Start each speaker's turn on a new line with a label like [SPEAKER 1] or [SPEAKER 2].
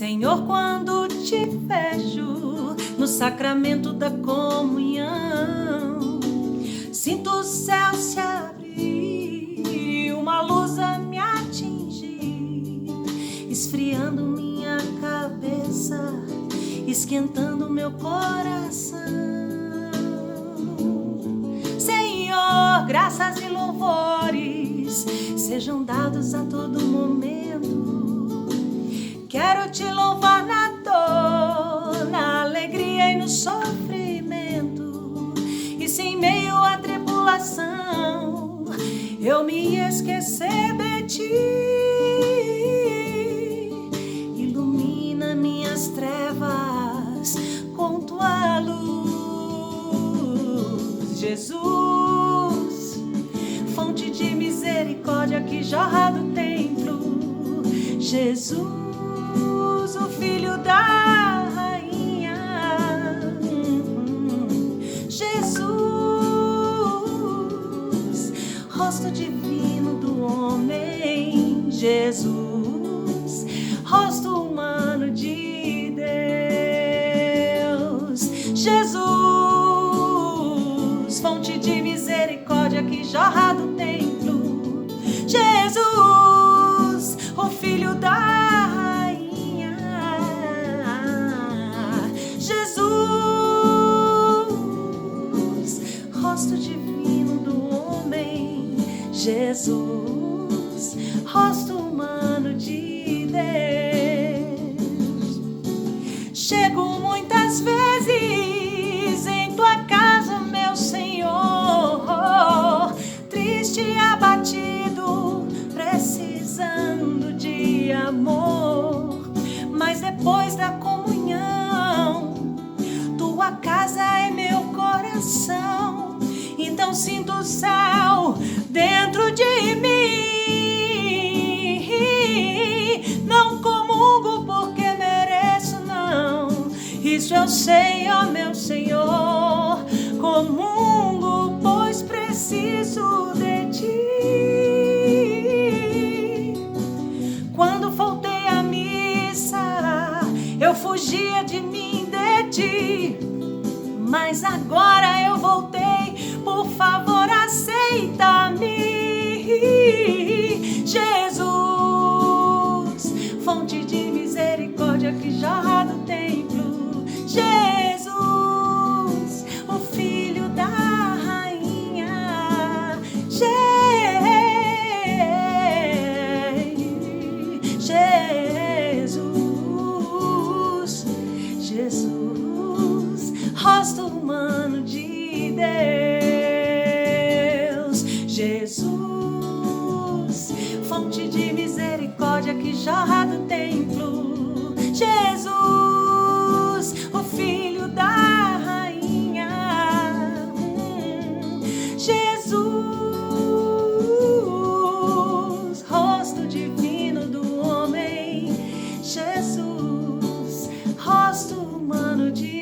[SPEAKER 1] Senhor, quando te vejo no sacramento da comunhão, sinto o céu se abrir e uma luz a me atingir, esfriando minha cabeça, esquentando meu coração. Senhor, graças e louvores sejam dados a todo momento. Quero te louvar na dor, na alegria e no sofrimento. E se em meio à tribulação eu me esquecer de ti, ilumina minhas trevas com tua luz. Jesus, fonte de misericórdia que jorra do templo. Jesus, o Filho da Rainha. Jesus, rosto divino do homem. Jesus, rosto humano de Deus. Jesus, fonte de misericórdia que jorra do templo. Jesus, o Filho da Jesus, rosto humano de Deus. Chego muitas vezes em tua casa, meu Senhor, triste e abatido, precisando de amor. Mas depois da comunhão, tua casa é meu coração. Então sinto o céu dentro de mim. Não comungo porque mereço, não. Isso eu sei, ó meu Senhor. Comungo, pois preciso de ti. Quando faltei à missa, eu fugia de mim, de ti. Mas agora eu voltei, por favor, aceita-me. Jesus, fonte de misericórdia que jorra do templo. Jesus, o Filho da Rainha. Jesus, Jesus, rosto humano de Deus. Jesus, fonte de misericórdia que jorra do templo. Jesus, o Filho da Rainha. Jesus, rosto divino do homem. Jesus, rosto humano de